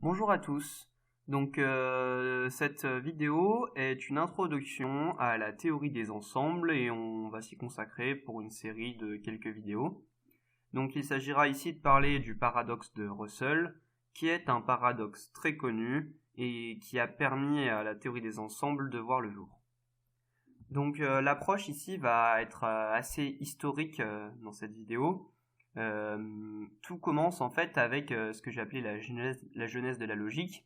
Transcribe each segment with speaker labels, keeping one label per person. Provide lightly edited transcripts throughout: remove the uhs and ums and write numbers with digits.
Speaker 1: Bonjour à tous. Cette vidéo est une introduction à la théorie des ensembles et on va s'y consacrer pour une série de quelques vidéos. Donc il s'agira ici de parler du paradoxe de Russell, qui est un paradoxe très connu et qui a permis à la théorie des ensembles de voir le jour. L'approche ici va être assez historique dans cette vidéo. Tout commence en fait avec ce que j'ai appelé la genèse de la logique,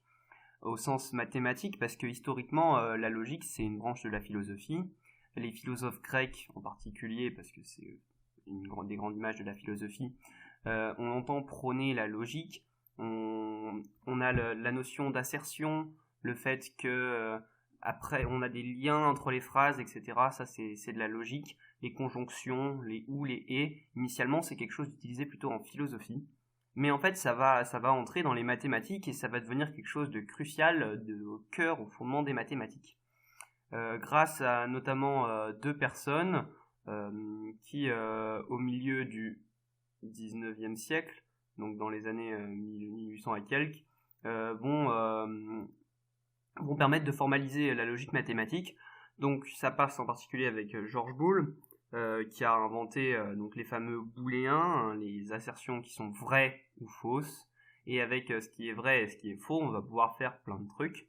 Speaker 1: au sens mathématique, parce que historiquement, la logique, c'est une branche de la philosophie. Les philosophes grecs en particulier, parce que c'est des grandes images de la philosophie, on entend prôner la logique. On a la notion d'assertion, le fait que après on a des liens entre les phrases, etc. Ça, c'est de la logique. Les conjonctions, les ou, les et, initialement, c'est quelque chose d'utilisé plutôt en philosophie. Mais en fait, ça va entrer dans les mathématiques et ça va devenir quelque chose de crucial, au cœur, au fondement des mathématiques. Grâce à notamment deux personnes qui, au milieu du 19e siècle, donc dans les années 1800 et quelques, vont permettre de formaliser la logique mathématique. Donc ça passe en particulier avec George Boole, qui a inventé donc les fameux booléens, hein, les assertions qui sont vraies ou fausses. Et avec ce qui est vrai et ce qui est faux, on va pouvoir faire plein de trucs.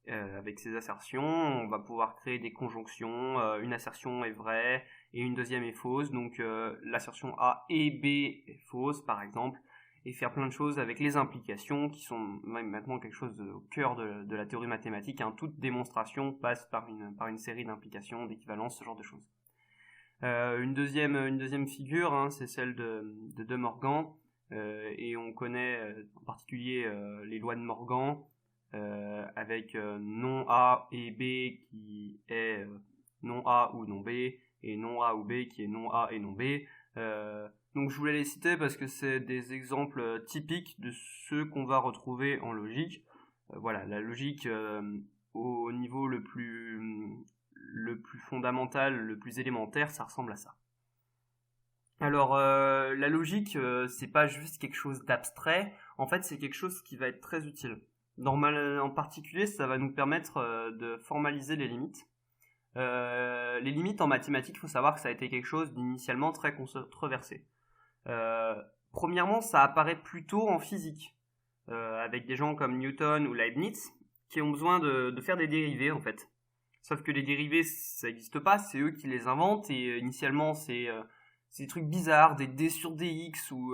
Speaker 1: Avec ces assertions, on va pouvoir créer des conjonctions. Une assertion est vraie et une deuxième est fausse. Donc l'assertion A et B est fausse, par exemple. Et faire plein de choses avec les implications qui sont même maintenant quelque chose au cœur de la théorie mathématique. Hein. Toute démonstration passe par une série d'implications, d'équivalences, ce genre de choses. Une deuxième figure, hein, c'est celle de Morgan, et on connaît en particulier les lois de Morgan, avec non A et B qui est non A ou non B, et non A ou B qui est non A et non B. Donc je voulais les citer parce que c'est des exemples typiques de ceux qu'on va retrouver en logique. Voilà, la logique au niveau le plus fondamental, le plus élémentaire, ça ressemble à ça. Alors, la logique, c'est pas juste quelque chose d'abstrait, en fait, c'est quelque chose qui va être très utile. En particulier, ça va nous permettre de formaliser les limites. Les limites en mathématiques, il faut savoir que ça a été quelque chose d'initialement très controversé. Premièrement, ça apparaît plutôt en physique, avec des gens comme Newton ou Leibniz, qui ont besoin de faire des dérivés, en fait. Sauf que les dérivés, ça n'existe pas, c'est eux qui les inventent, et initialement, c'est des trucs bizarres, des d sur dx, où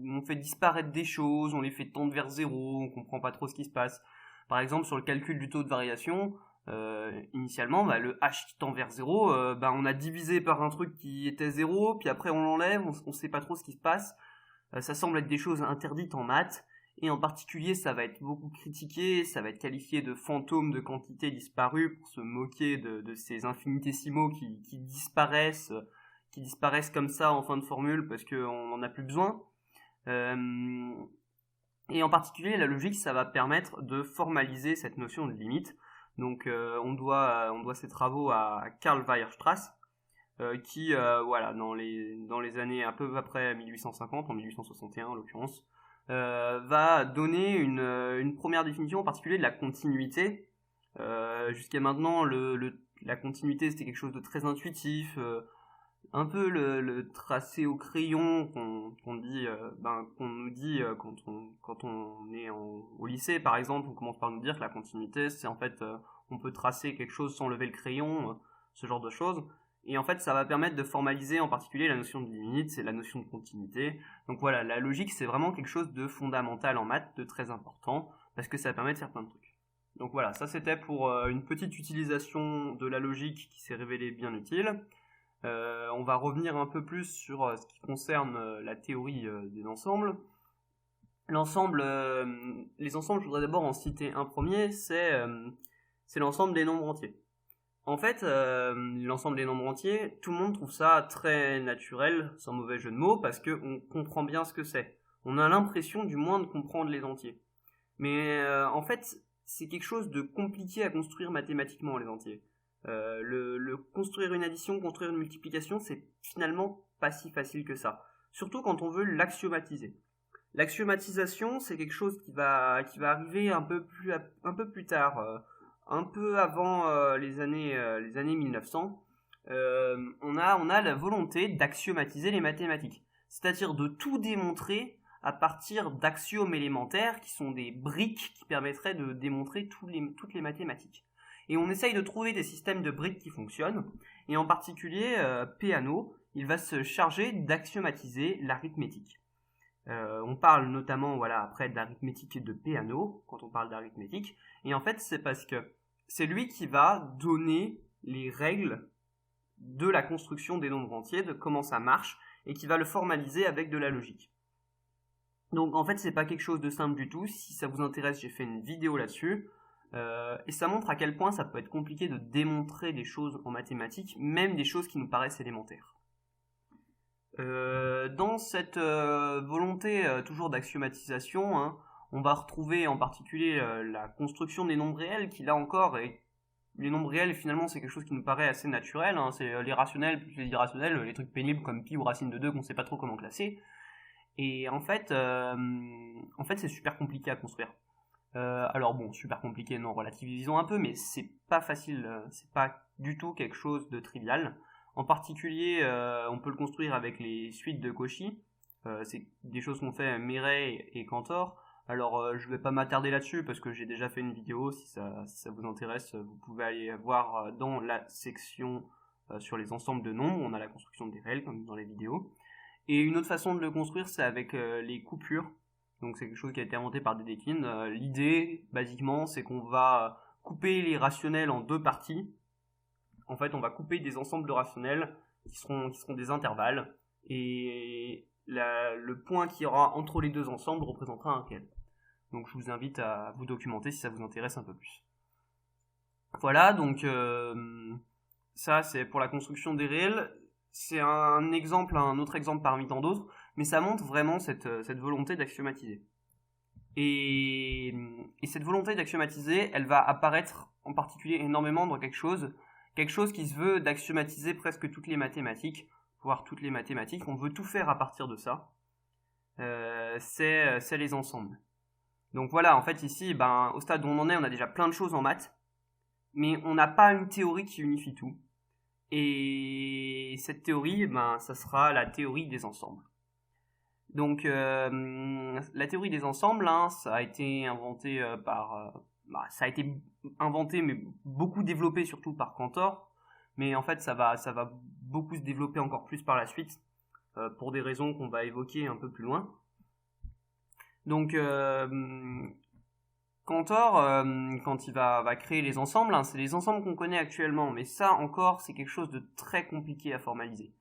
Speaker 1: on fait disparaître des choses, on les fait tendre vers zéro, on comprend pas trop ce qui se passe. Par exemple, sur le calcul du taux de variation, initialement, le h qui tend vers zéro, on a divisé par un truc qui était zéro, puis après on l'enlève, on sait pas trop ce qui se passe. Ça semble être des choses interdites en maths, et en particulier ça va être beaucoup critiqué, ça va être qualifié de fantôme de quantité disparue pour se moquer de ces infinitésimaux qui disparaissent comme ça en fin de formule parce qu'on n'en a plus besoin. Et en particulier la logique, ça va permettre de formaliser cette notion de limite. Donc on doit ces travaux à Karl Weierstrass, qui dans les années un peu après 1850, en 1861 en l'occurrence, va donner une première définition en particulier de la continuité. Jusqu'à maintenant, la continuité c'était quelque chose de très intuitif, un peu le tracé au crayon qu'on nous dit quand on est au lycée par exemple. On commence par nous dire que la continuité c'est en fait on peut tracer quelque chose sans lever le crayon, ce genre de choses. Et en fait, ça va permettre de formaliser en particulier la notion de limite, c'est la notion de continuité. Donc voilà, la logique, c'est vraiment quelque chose de fondamental en maths, de très important, parce que ça permet de faire plein de trucs. Donc voilà, ça c'était pour une petite utilisation de la logique qui s'est révélée bien utile. On va revenir un peu plus sur ce qui concerne la théorie des ensembles. Les ensembles, je voudrais d'abord en citer un premier, c'est l'ensemble des nombres entiers. En fait, l'ensemble des nombres entiers, tout le monde trouve ça très naturel, sans mauvais jeu de mots, parce qu'on comprend bien ce que c'est. On a l'impression du moins de comprendre les entiers. Mais en fait, c'est quelque chose de compliqué à construire mathématiquement, les entiers. Construire une addition, construire une multiplication, c'est finalement pas si facile que ça. Surtout quand on veut l'axiomatiser. L'axiomatisation, c'est quelque chose qui va arriver un peu plus tard, un peu avant les années 1900. On a la volonté d'axiomatiser les mathématiques, c'est-à-dire de tout démontrer à partir d'axiomes élémentaires qui sont des briques qui permettraient de démontrer toutes les mathématiques. Et on essaye de trouver des systèmes de briques qui fonctionnent, et en particulier Peano, il va se charger d'axiomatiser l'arithmétique. On parle notamment après de l'arithmétique de Peano, quand on parle d'arithmétique, et en fait c'est parce que c'est lui qui va donner les règles de la construction des nombres entiers, de comment ça marche, et qui va le formaliser avec de la logique. Donc en fait c'est pas quelque chose de simple du tout. Si ça vous intéresse, j'ai fait une vidéo là-dessus, et ça montre à quel point ça peut être compliqué de démontrer des choses en mathématiques, même des choses qui nous paraissent élémentaires. Dans cette volonté toujours d'axiomatisation, hein, on va retrouver en particulier la construction des nombres réels, qui là encore est... Les nombres réels, finalement, c'est quelque chose qui nous paraît assez naturel, hein, c'est les rationnels plus les irrationnels, les trucs pénibles comme pi ou racine de 2 qu'on sait pas trop comment classer. Et en fait c'est super compliqué à construire. Alors bon, super compliqué, non, relativisons un peu, mais c'est pas facile, c'est pas du tout quelque chose de trivial. En particulier, on peut le construire avec les suites de Cauchy. C'est des choses qu'ont fait Méret et Cantor. Alors, je vais pas m'attarder là-dessus parce que j'ai déjà fait une vidéo. Si ça vous intéresse, vous pouvez aller voir dans la section sur les ensembles de nombres. On a la construction des réels comme dans les vidéos. Et une autre façon de le construire, c'est avec les coupures. Donc c'est quelque chose qui a été inventé par Dedekind. L'idée, basiquement, c'est qu'on va couper les rationnels en deux parties. En fait, on va couper des ensembles de rationnels qui seront des intervalles, et le point qui y aura entre les deux ensembles représentera un réel. Donc je vous invite à vous documenter si ça vous intéresse un peu plus. Voilà, donc ça c'est pour la construction des réels. C'est un autre exemple parmi tant d'autres, mais ça montre vraiment cette volonté d'axiomatiser. Et cette volonté d'axiomatiser, elle va apparaître en particulier énormément dans quelque chose qui se veut d'axiomatiser presque toutes les mathématiques, voire toutes les mathématiques. On veut tout faire à partir de ça. C'est les ensembles. Donc voilà, en fait ici, au stade où on en est, on a déjà plein de choses en maths, mais on n'a pas une théorie qui unifie tout. Et cette théorie, ça sera la théorie des ensembles. Donc la théorie des ensembles, hein, ça a été inventé ça a été inventé mais beaucoup développé surtout par Cantor, mais en fait ça va beaucoup se développer encore plus par la suite pour des raisons qu'on va évoquer un peu plus loin. Donc Cantor, quand il va créer les ensembles, hein, c'est les ensembles qu'on connaît actuellement, mais ça encore c'est quelque chose de très compliqué à formaliser.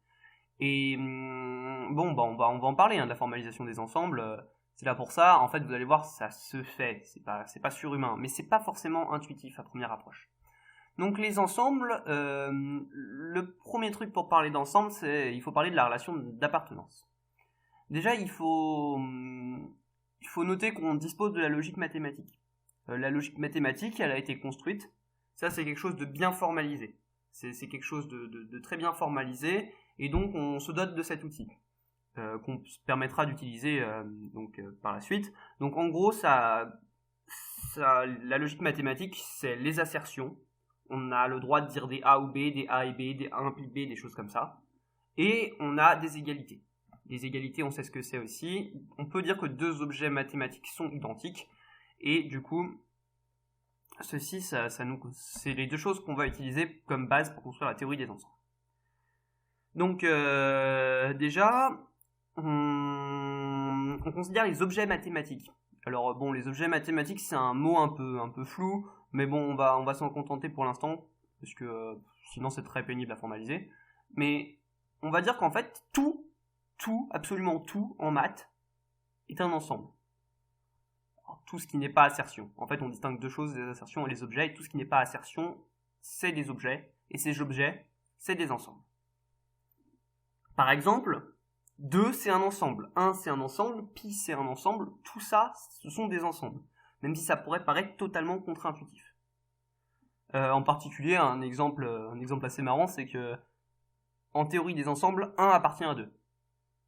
Speaker 1: Et on va en parler, hein, de la formalisation des ensembles. C'est là pour ça. En fait, vous allez voir, ça se fait. C'est pas surhumain, mais c'est pas forcément intuitif à première approche. Donc les ensembles, le premier truc pour parler d'ensemble, c'est il faut parler de la relation d'appartenance. Déjà, il faut noter qu'on dispose de la logique mathématique. La logique mathématique, elle a été construite. Ça, c'est quelque chose de bien formalisé. C'est quelque chose de très bien formalisé. Et donc on se dote de cet outil qu'on permettra d'utiliser par la suite. Donc en gros, la logique mathématique, c'est les assertions. On a le droit de dire des A ou B, des A et B, des A implique B, des choses comme ça. Et on a des égalités. Les égalités, on sait ce que c'est aussi. On peut dire que deux objets mathématiques sont identiques. Et du coup, ceci, c'est les deux choses qu'on va utiliser comme base pour construire la théorie des ensembles. Donc déjà, on considère les objets mathématiques. Alors bon, les objets mathématiques, c'est un mot un peu flou, mais bon, on va s'en contenter pour l'instant, parce que sinon c'est très pénible à formaliser. Mais on va dire qu'en fait, tout, absolument tout en maths est un ensemble. Alors, tout ce qui n'est pas assertion. En fait, on distingue deux choses, les assertions et les objets, et tout ce qui n'est pas assertion, c'est des objets, et ces objets, c'est des ensembles. Par exemple, 2 c'est un ensemble, 1 c'est un ensemble, pi c'est un ensemble, tout ça, ce sont des ensembles, même si ça pourrait paraître totalement contre-intuitif. En particulier, un exemple assez marrant, c'est que en théorie des ensembles, 1 appartient à 2.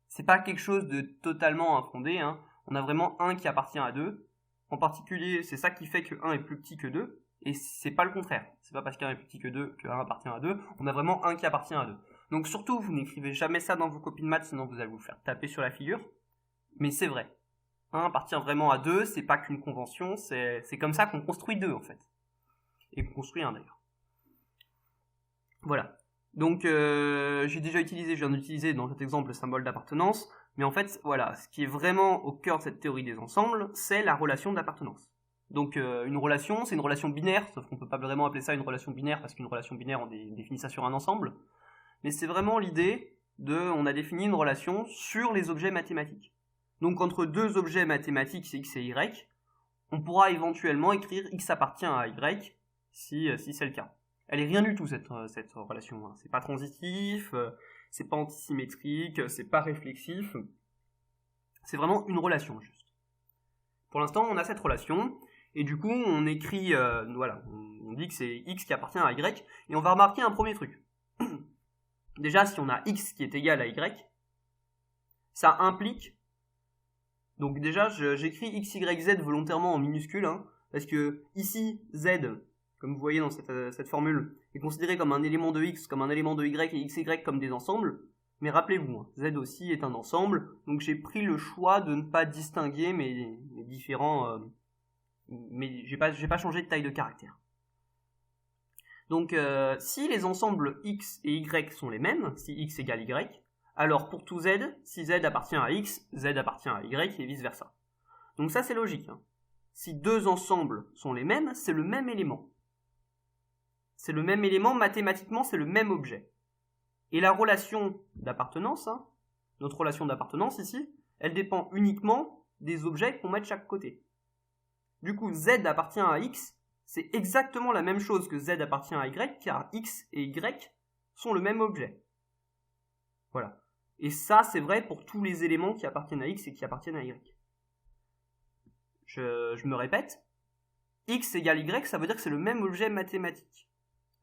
Speaker 1: C'est pas quelque chose de totalement infondé, hein. On a vraiment 1 qui appartient à 2. En particulier, c'est ça qui fait que 1 est plus petit que 2. Et c'est pas le contraire. C'est pas parce qu'un est plus petit que 2 que 1 appartient à 2. On a vraiment 1 qui appartient à 2. Donc surtout, vous n'écrivez jamais ça dans vos copies de maths, sinon vous allez vous faire taper sur la figure. Mais c'est vrai. 1 appartient vraiment à 2, c'est pas qu'une convention, c'est comme ça qu'on construit 2 en fait. Et qu'on construit 1 d'ailleurs. Voilà. Donc je viens d'utiliser dans cet exemple le symbole d'appartenance, mais en fait, voilà, ce qui est vraiment au cœur de cette théorie des ensembles, c'est la relation d'appartenance. Donc une relation, c'est une relation binaire, sauf qu'on peut pas vraiment appeler ça une relation binaire, parce qu'une relation binaire, on définit ça sur un ensemble, mais c'est vraiment l'idée on a défini une relation sur les objets mathématiques. Donc entre deux objets mathématiques, c'est x et y, on pourra éventuellement écrire x appartient à y, si c'est le cas. Elle est rien du tout cette relation, hein. C'est pas transitif, c'est pas antisymétrique, c'est pas réflexif, c'est vraiment une relation juste. Pour l'instant, on a cette relation, et du coup, on écrit, on dit que c'est x qui appartient à y, et on va remarquer un premier truc. Déjà, si on a x qui est égal à y, ça implique, donc déjà, j'écris x, y, z volontairement en minuscule, hein, parce que ici, z, comme vous voyez dans cette formule, est considéré comme un élément de x, comme un élément de y, et x, y comme des ensembles, mais rappelez-vous, hein, z aussi est un ensemble, donc j'ai pris le choix de ne pas distinguer mes différents... mais j'ai pas changé de taille de caractère. Donc si les ensembles x et y sont les mêmes, si x égale y, alors pour tout z, si z appartient à x, z appartient à y et vice versa. Donc ça c'est logique, hein. Si deux ensembles sont les mêmes, c'est le même élément. C'est le même élément, mathématiquement c'est le même objet. Et la relation d'appartenance, hein, notre relation d'appartenance ici, elle dépend uniquement des objets qu'on met de chaque côté. Du coup, z appartient à x, c'est exactement la même chose que z appartient à y, car x et y sont le même objet. Voilà. Et ça, c'est vrai pour tous les éléments qui appartiennent à x et qui appartiennent à y. Je me répète, x égale y, ça veut dire que c'est le même objet mathématique.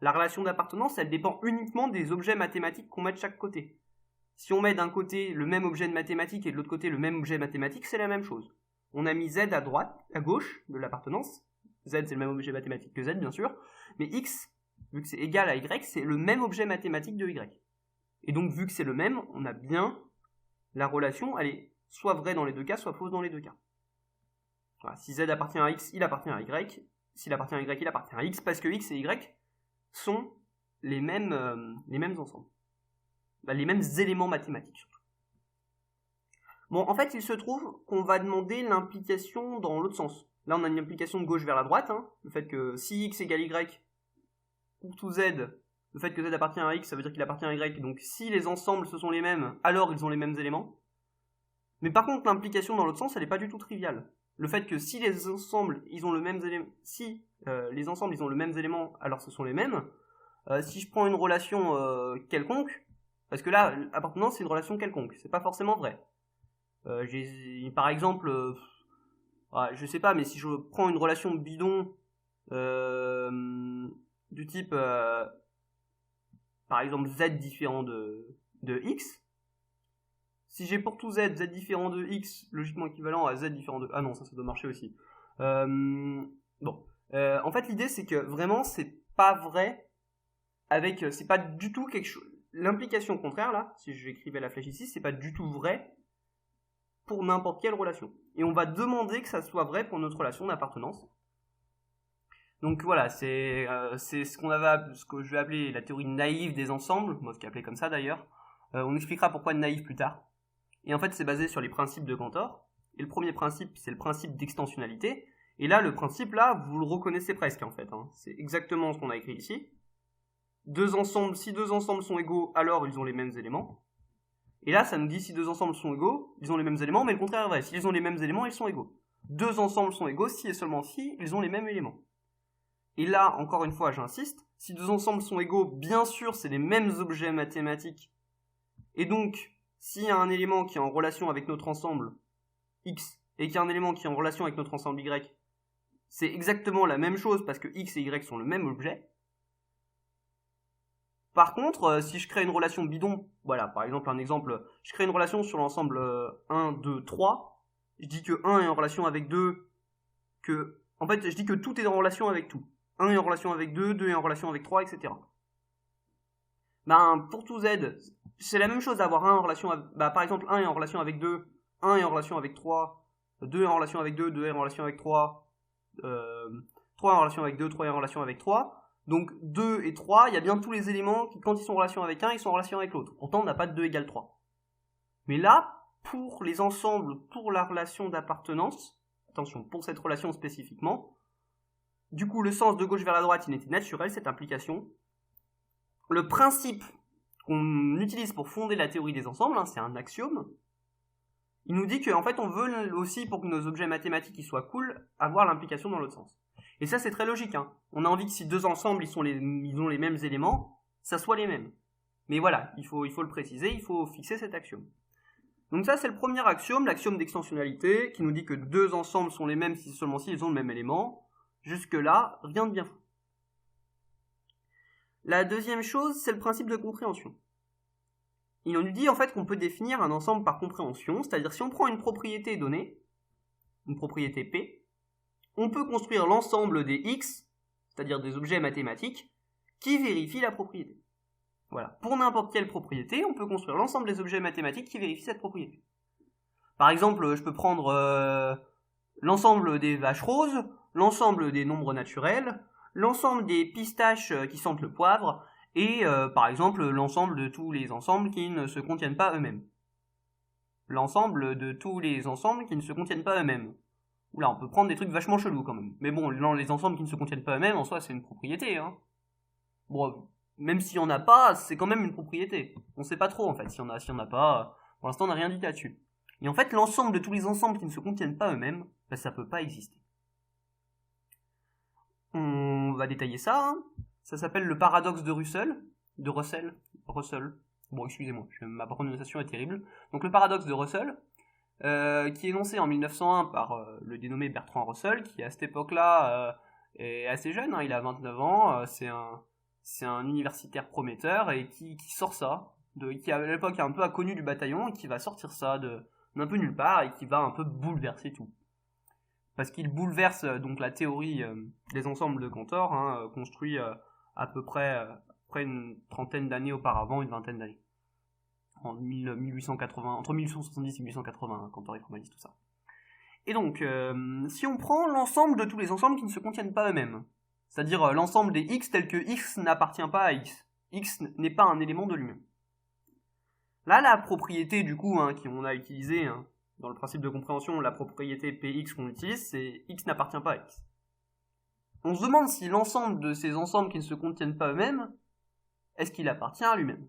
Speaker 1: La relation d'appartenance, elle dépend uniquement des objets mathématiques qu'on met de chaque côté. Si on met d'un côté le même objet de mathématiques et de l'autre côté le même objet mathématique, c'est la même chose. On a mis z à droite, à gauche de l'appartenance. Z, c'est le même objet mathématique que z, bien sûr. Mais x, vu que c'est égal à y, c'est le même objet mathématique de y. Et donc, vu que c'est le même, on a bien la relation, elle est soit vraie dans les deux cas, soit fausse dans les deux cas. Voilà, si z appartient à x, il appartient à y. S'il appartient à y, il appartient à x, parce que x et y sont les mêmes ensembles. Les mêmes éléments mathématiques, surtout. Bon, en fait, il se trouve qu'on va demander l'implication dans l'autre sens. Là, on a une implication de gauche vers la droite, hein, le fait que si x égale y, pour tout z, le fait que z appartient à x, ça veut dire qu'il appartient à y, donc si les ensembles ce sont les mêmes, alors ils ont les mêmes éléments. Mais par contre, l'implication dans l'autre sens, elle n'est pas du tout triviale. Le fait que si les ensembles, ils ont le même élément, les ensembles, ils ont le même élément, alors ce sont les mêmes. Si je prends une relation quelconque, parce que là, l'appartenance, c'est une relation quelconque, c'est pas forcément vrai. Par exemple, je sais pas, mais si je prends une relation bidon du type, par exemple, z différent de x, si j'ai pour tout z différent de x, logiquement équivalent à z différent de... Ah non, ça doit marcher aussi. En fait, l'idée, c'est que vraiment, c'est pas vrai c'est pas du tout quelque chose... L'implication contraire, là, si j'écrivais la flèche ici, c'est pas du tout vrai pour n'importe quelle relation. Et on va demander que ça soit vrai pour notre relation d'appartenance. Donc voilà, c'est ce que je vais appeler la théorie naïve des ensembles, moi ce qui est appelé comme ça d'ailleurs. On expliquera pourquoi naïf plus tard. Et en fait, c'est basé sur les principes de Cantor. Et le premier principe, c'est le principe d'extensionnalité. Et là, le principe, là, vous le reconnaissez presque, en fait, hein. C'est exactement ce qu'on a écrit ici. Si deux ensembles sont égaux, alors ils ont les mêmes éléments. Et là, ça nous dit si deux ensembles sont égaux, ils ont les mêmes éléments, mais le contraire est vrai. S'ils ont les mêmes éléments, ils sont égaux. Deux ensembles sont égaux si et seulement si ils ont les mêmes éléments. Et là, encore une fois, j'insiste, si deux ensembles sont égaux, bien sûr, c'est les mêmes objets mathématiques. Et donc, s'il y a un élément qui est en relation avec notre ensemble x, et qu'il y a un élément qui est en relation avec notre ensemble y, c'est exactement la même chose parce que x et y sont le même objet. Par contre, si je crée une relation bidon, voilà, par exemple un exemple, je crée une relation sur l'ensemble 1, 2, 3, je dis que 1 est en relation avec 2, en fait, je dis que tout est en relation avec tout. 1 est en relation avec 2, 2 est en relation avec 3, etc. Pour tout Z, c'est la même chose d'avoir 1 en relation avec, par exemple, 1 est en relation avec 2, 1 est en relation avec 3, 2 est en relation avec 2, 2 est en relation avec 3, 3 est en relation avec 2, 3 est en relation avec 3. Donc 2 et 3, il y a bien tous les éléments qui, quand ils sont en relation avec un, ils sont en relation avec l'autre. Pourtant, on n'a pas de 2 égale 3. Mais là, pour les ensembles, pour la relation d'appartenance, attention, pour cette relation spécifiquement, du coup, le sens de gauche vers la droite, il était naturel, cette implication. Le principe qu'on utilise pour fonder la théorie des ensembles, c'est un axiome. Il nous dit qu'en fait, on veut aussi, pour que nos objets mathématiques ils soient cool, avoir l'implication dans l'autre sens. Et ça, c'est très logique. On a envie que si deux ensembles ils ont les mêmes éléments, ça soit les mêmes. Mais voilà, il faut le préciser, il faut fixer cet axiome. Donc ça, c'est le premier axiome, l'axiome d'extensionnalité, qui nous dit que deux ensembles sont les mêmes seulement s'ils ont le même élément. Jusque-là, rien de bien fou. La deuxième chose, c'est le principe de compréhension. Il nous dit en fait qu'on peut définir un ensemble par compréhension, c'est-à-dire si on prend une propriété donnée, une propriété P, on peut construire l'ensemble des X, c'est-à-dire des objets mathématiques, qui vérifient la propriété. Voilà. Pour n'importe quelle propriété, on peut construire l'ensemble des objets mathématiques qui vérifient cette propriété. Par exemple, je peux prendre l'ensemble des vaches roses, l'ensemble des nombres naturels, l'ensemble des pistaches qui sentent le poivre, et par exemple l'ensemble de tous les ensembles qui ne se contiennent pas eux-mêmes. L'ensemble de tous les ensembles qui ne se contiennent pas eux-mêmes. Oula, on peut prendre des trucs vachement chelous quand même. Mais bon, les ensembles qui ne se contiennent pas eux-mêmes, en soi, c'est une propriété. Bon, même s'il n'y en a pas, c'est quand même une propriété. On sait pas trop en fait, s'il y en a pas. Pour l'instant, on n'a rien dit là-dessus. Et en fait, l'ensemble de tous les ensembles qui ne se contiennent pas eux-mêmes, ça peut pas exister. On va détailler ça. Ça s'appelle le paradoxe de Russell. Russell. Bon, excusez-moi, ma prononciation est terrible. Donc le paradoxe de Russell, qui est énoncé en 1901 par le dénommé Bertrand Russell, qui à cette époque-là est assez jeune, il a 29 ans, c'est un universitaire prometteur, et qui sort ça, qui à l'époque est un peu inconnu du bataillon, et qui va sortir ça d'un peu nulle part, et qui va un peu bouleverser tout. Parce qu'il bouleverse donc la théorie des ensembles de Cantor, construit à peu près une trentaine d'années auparavant, une vingtaine d'années. En 1880, entre 1870 et 1880, Cantor et formalise tout ça. Et donc, si on prend l'ensemble de tous les ensembles qui ne se contiennent pas eux-mêmes, c'est-à-dire l'ensemble des X tel que X n'appartient pas à X, X n'est pas un élément de lui-même. Là, la propriété du coup qu'on a utilisée dans le principe de compréhension, la propriété Px qu'on utilise, c'est X n'appartient pas à X. On se demande si l'ensemble de ces ensembles qui ne se contiennent pas eux-mêmes, est-ce qu'il appartient à lui-même?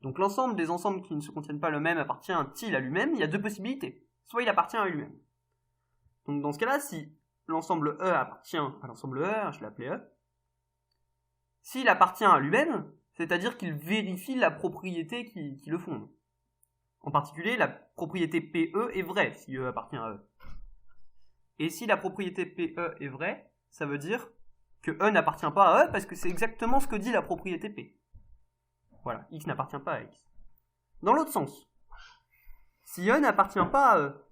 Speaker 1: Donc l'ensemble des ensembles qui ne se contiennent pas eux-mêmes appartient-il à lui-même? Il y a deux possibilités. Soit il appartient à lui-même. Donc dans ce cas-là, si l'ensemble E appartient à l'ensemble E, je l'appelais E, s'il appartient à lui-même, c'est-à-dire qu'il vérifie la propriété qui le fonde. En particulier, la propriété PE est vraie si E appartient à E. Et si la propriété PE est vraie, ça veut dire que E n'appartient pas à E parce que c'est exactement ce que dit la propriété P. Voilà, X n'appartient pas à X. Dans l'autre sens, si E n'appartient pas à E,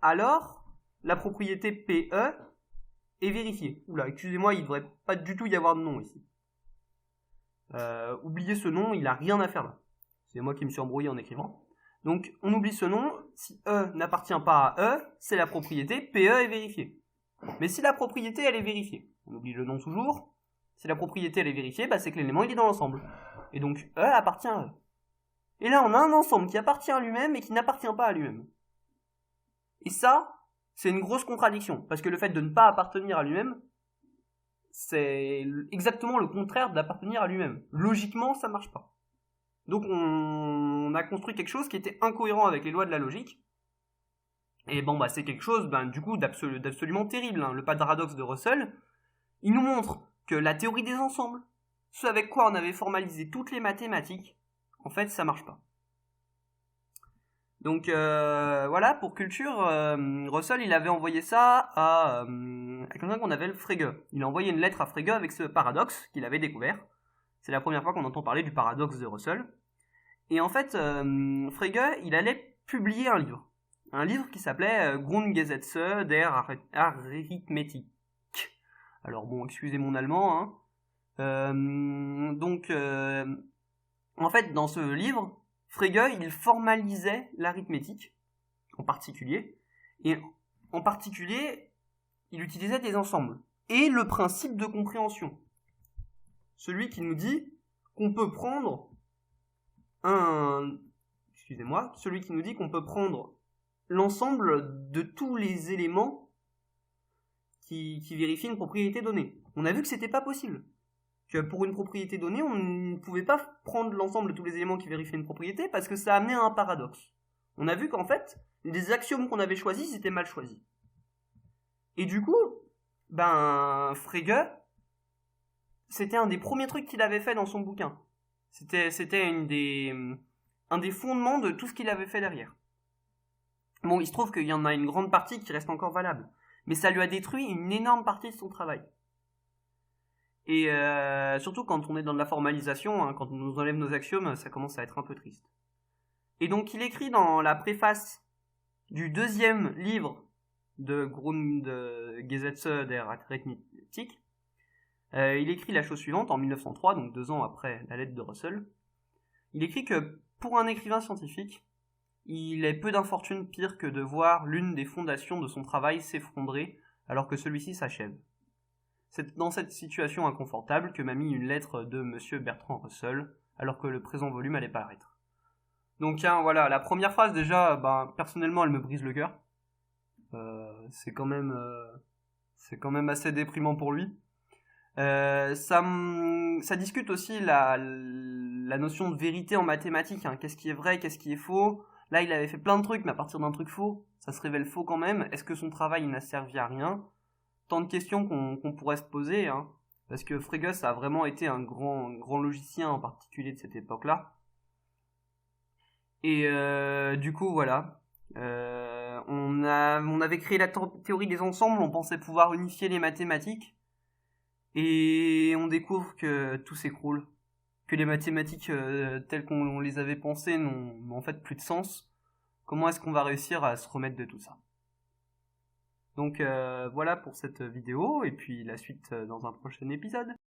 Speaker 1: alors la propriété PE est vérifiée. Oula, excusez-moi, il ne devrait pas du tout y avoir de nom ici. Oubliez ce nom, il n'a rien à faire là. C'est moi qui me suis embrouillé en écrivant. Donc, on oublie ce nom. Si E n'appartient pas à E, c'est la propriété PE est vérifiée. Mais si la propriété, elle est vérifiée, on oublie le nom toujours. Si la propriété, elle est vérifiée, c'est que l'élément, il est dans l'ensemble. Et donc, E appartient à E. Et là, on a un ensemble qui appartient à lui-même et qui n'appartient pas à lui-même. Et ça, c'est une grosse contradiction. Parce que le fait de ne pas appartenir à lui-même, c'est exactement le contraire d'appartenir à lui-même. Logiquement, ça marche pas. Donc on a construit quelque chose qui était incohérent avec les lois de la logique. Et c'est quelque chose du coup d'absolument terrible. Le paradoxe de Russell, il nous montre que la théorie des ensembles, ce avec quoi on avait formalisé toutes les mathématiques, en fait ça marche pas. Donc voilà, pour culture, Russell il avait envoyé ça à quelqu'un qu'on appelle Frege. Il a envoyé une lettre à Frege avec ce paradoxe qu'il avait découvert. C'est la première fois qu'on entend parler du paradoxe de Russell. Et en fait, Frege, il allait publié un livre qui s'appelait Grundgesetze der Arithmetik. Alors bon, excusez mon allemand, hein. En fait, dans ce livre, Frege, il formalisait l'arithmétique, en particulier, et en particulier, il utilisait des ensembles, et le principe de compréhension. Celui qui nous dit qu'on peut prendre celui qui nous dit qu'on peut prendre l'ensemble de tous les éléments qui vérifient une propriété donnée. On a vu que c'était pas possible. Que pour une propriété donnée, on ne pouvait pas prendre l'ensemble de tous les éléments qui vérifient une propriété parce que ça amenait à un paradoxe. On a vu qu'en fait, les axiomes qu'on avait choisis, c'était mal choisis. Et du coup, Frege, c'était un des premiers trucs qu'il avait fait dans son bouquin. C'était un des fondements de tout ce qu'il avait fait derrière. Bon, il se trouve qu'il y en a une grande partie qui reste encore valable, mais ça lui a détruit une énorme partie de son travail. Et surtout quand on est dans de la formalisation, hein, quand on nous enlève nos axiomes, ça commence à être un peu triste. Et donc il écrit dans la préface du 2e livre de Grundgesetze der Arithmetik, il écrit la chose suivante en 1903, donc 2 ans après la lettre de Russell. Il écrit que pour un écrivain scientifique, il est peu d'infortune pire que de voir l'une des fondations de son travail s'effondrer alors que celui-ci s'achève. C'est dans cette situation inconfortable que m'a mis une lettre de monsieur Bertrand Russell, alors que le présent volume allait paraître. Donc voilà, la première phrase déjà, personnellement elle me brise le cœur. C'est quand même assez déprimant pour lui. Ça discute aussi la notion de vérité en mathématiques, hein. Qu'est-ce qui est vrai, qu'est-ce qui est faux. Là il avait fait plein de trucs, mais à partir d'un truc faux, ça se révèle faux quand même. Est-ce que son travail n'a servi à rien ? Tant de questions qu'on pourrait se poser, hein, parce que Frege a vraiment été un grand logicien en particulier de cette époque-là. Et du coup, voilà. On avait créé la théorie des ensembles, on pensait pouvoir unifier les mathématiques, et on découvre que tout s'écroule, que les mathématiques telles qu'on les avait pensées n'ont en fait plus de sens. Comment est-ce qu'on va réussir à se remettre de tout ça ? Donc voilà pour cette vidéo, et puis la suite dans un prochain épisode.